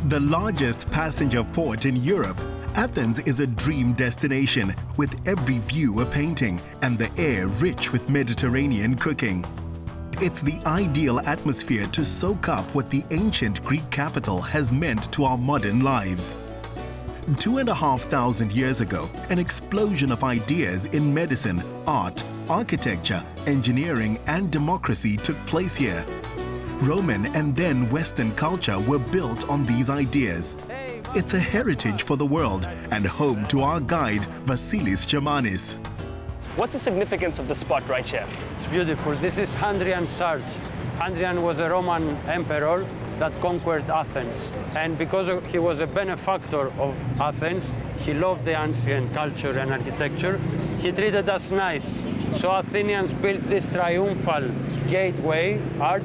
The largest passenger port in Europe, Athens is a dream destination with every view a painting and the air rich with Mediterranean cooking. It's the ideal atmosphere to soak up what the ancient Greek capital has meant to our modern lives. 2,500 years ago, an explosion of ideas in medicine, art, architecture, engineering, and democracy took place here. Roman and then Western culture were built on these ideas. It's a heritage for the world and home to our guide, Vasilis Chamanis. What's the significance of the spot right here? It's beautiful. This is Hadrian's Arch. Hadrian was a Roman emperor that conquered Athens. And because he was a benefactor of Athens, he loved the ancient culture and architecture. He treated us nice. So Athenians built this triumphal gateway arch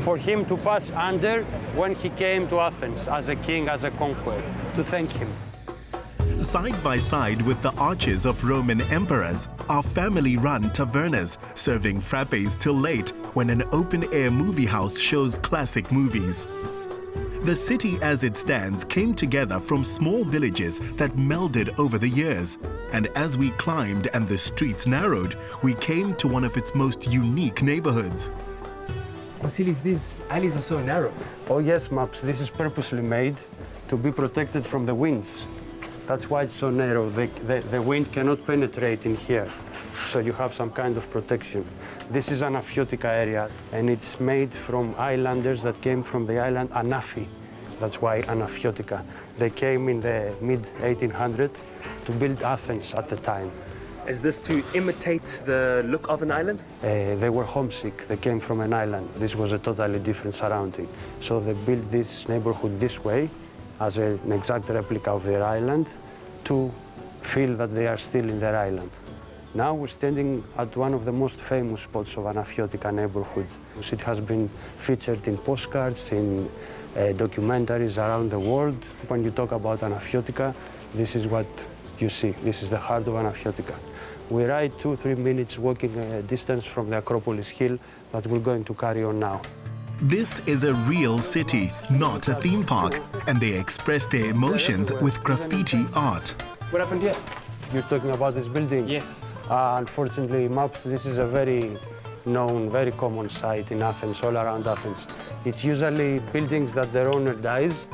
for him to pass under when he came to Athens as a king, as a conqueror, to thank him. Side by side with the arches of Roman emperors are family-run tavernas serving frappes till late when an open-air movie house shows classic movies. The city as it stands came together from small villages that melded over the years. And as we climbed and the streets narrowed, we came to one of its most unique neighborhoods. Vasilis, these alleys are so narrow. Oh yes, Maps, this is purposely made to be protected from the winds. That's why it's so narrow. The wind cannot penetrate in here, so you have some kind of protection. This is an Aphiotica area, and it's made from islanders that came from the island Anafi. That's why Anaphiotica. They came in the mid-1800s to build Athens at the time. Is this to imitate the look of an island? They were homesick. They came from an island. This was a totally different surrounding. So they built this neighborhood this way as an exact replica of their island to feel that they are still in their island. Now we're standing at one of the most famous spots of Anaphiotica neighborhood. It has been featured in postcards, in documentaries around the world. When you talk about Anaphiotica, this is what you see. This is the heart of Anaphiotica. We ride 2-3 minutes walking distance from the Acropolis hill that we're going to carry on now. This is a real city, not a theme park, and they express their emotions with graffiti art. What happened here? You're talking about this building? Yes. Unfortunately, Maps, this is a very known, very common sight in Athens, all around Athens. It's usually buildings that their owner dies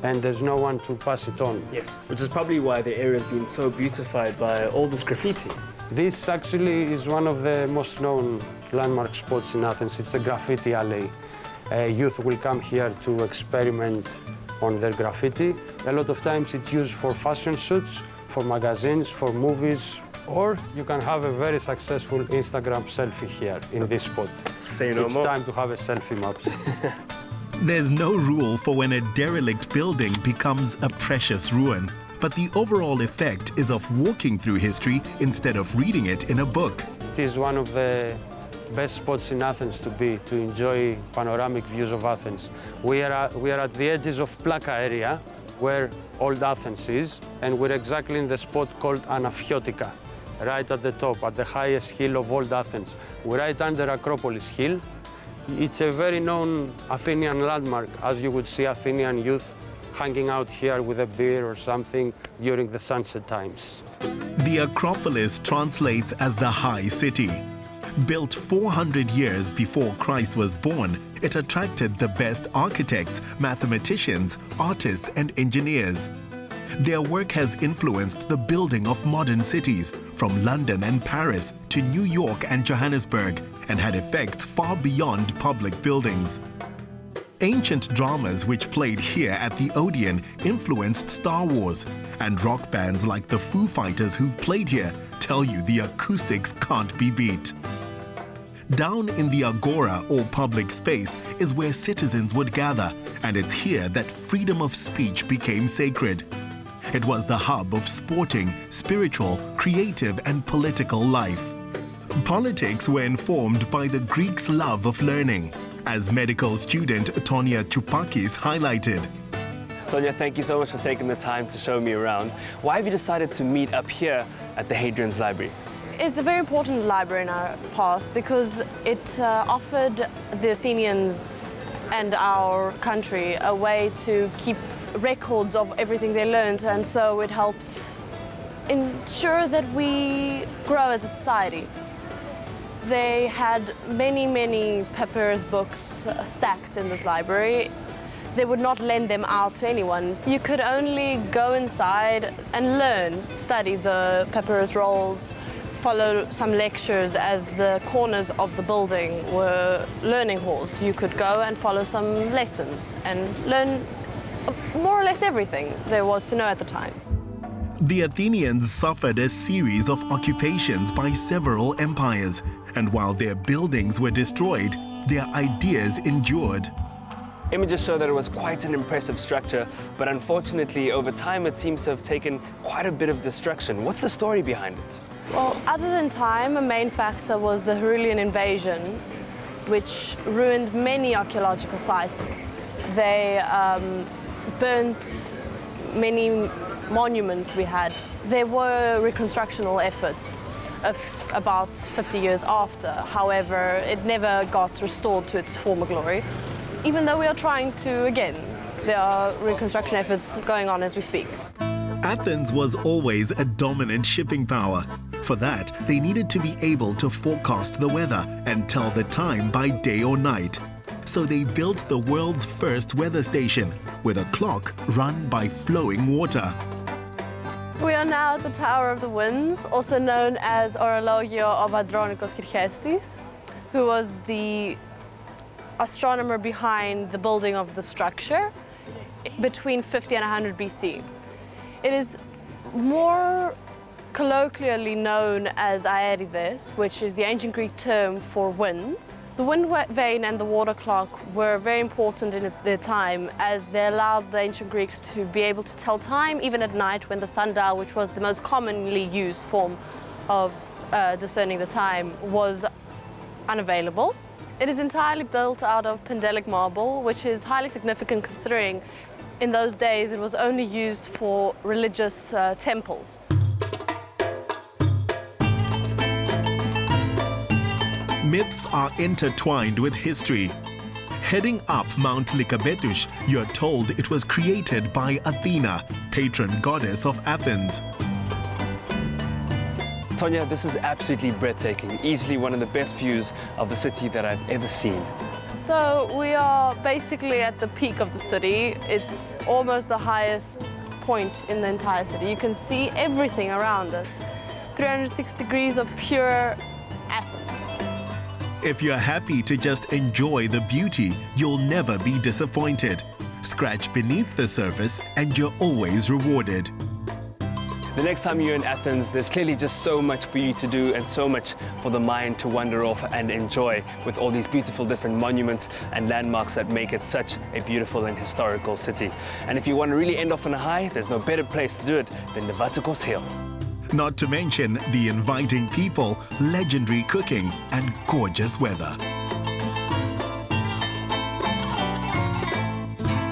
and there's no one to pass it on. Yes, which is probably why the area has been so beautified by all this graffiti. This actually is one of the most known landmark spots in Athens. It's the graffiti alley. Youth will come here to experiment on their graffiti. A lot of times it's used for fashion shoots, for magazines, for movies, or you can have a very successful Instagram selfie here in this spot. Say no more. It's time to have a selfie, Maps. There's no rule for when a derelict building becomes a precious ruin, but the overall effect is of walking through history instead of reading it in a book. It is one of the best spots in Athens to be, to enjoy panoramic views of Athens. We are at the edges of Plaka area, where old Athens is, and we're exactly in the spot called Anaphiotica, right at the top, at the highest hill of old Athens. We're right under Acropolis hill. It's a very known Athenian landmark, as you would see Athenian youth hanging out here with a beer or something during the sunset times. The Acropolis translates as the High City. Built 400 years before Christ was born, it attracted the best architects, mathematicians, artists, and engineers. Their work has influenced the building of modern cities, from London and Paris to New York and Johannesburg, and had effects far beyond public buildings. Ancient dramas which played here at the Odeon influenced Star Wars, and rock bands like the Foo Fighters who've played here tell you the acoustics can't be beat. Down in the Agora, or public space, is where citizens would gather, and it's here that freedom of speech became sacred. It was the hub of sporting, spiritual, creative, and political life. Politics were informed by the Greeks' love of learning, as medical student Tonia Choupakis highlighted. Tonia, thank you so much for taking the time to show me around. Why have you decided to meet up here at the Hadrian's Library? It's a very important library in our past because it offered the Athenians and our country a way to keep records of everything they learned, and so it helped ensure that we grow as a society. They had many papyrus books stacked in this library. They would not lend them out to anyone. You could only go inside and learn, study the papyrus rolls, follow some lectures, as the corners of the building were learning halls. You could go and follow some lessons and learn more or less everything there was to know at the time. The Athenians suffered a series of occupations by several empires, and while their buildings were destroyed, their ideas endured. Images show that it was quite an impressive structure, but unfortunately, over time, it seems to have taken quite a bit of destruction. What's the story behind it? Well, other than time, a main factor was the Herulaean invasion, which ruined many archaeological sites. They burnt many monuments we had. There were reconstructional efforts of about 50 years after. However, it never got restored to its former glory. Even though we are trying to again, there are reconstruction efforts going on as we speak. Athens was always a dominant shipping power. For that, they needed to be able to forecast the weather and tell the time by day or night. So they built the world's first weather station with a clock run by flowing water. We are now at the Tower of the Winds, also known as Orologio of Andronikos Kirchestis, who was the astronomer behind the building of the structure between 50 and 100 BC. It is more colloquially known as aerides, which is the ancient Greek term for winds. The wind vane and the water clock were very important in their time, as they allowed the ancient Greeks to be able to tell time even at night, when the sundial, which was the most commonly used form of discerning the time, was unavailable. It is entirely built out of Pentelic marble, which is highly significant considering in those days it was only used for religious temples. Myths are intertwined with history. Heading up Mount Lycabettus, you're told it was created by Athena, patron goddess of Athens. Tonya, this is absolutely breathtaking. Easily one of the best views of the city that I've ever seen. So we are basically at the peak of the city. It's almost the highest point in the entire city. You can see everything around us. 360 degrees of pure Athens. If you're happy to just enjoy the beauty, you'll never be disappointed. Scratch beneath the surface and you're always rewarded. The next time you're in Athens, there's clearly just so much for you to do and so much for the mind to wander off and enjoy, with all these beautiful different monuments and landmarks that make it such a beautiful and historical city. And if you want to really end off on a high, there's no better place to do it than the Vatikos Hill. Not to mention the inviting people, legendary cooking, and gorgeous weather.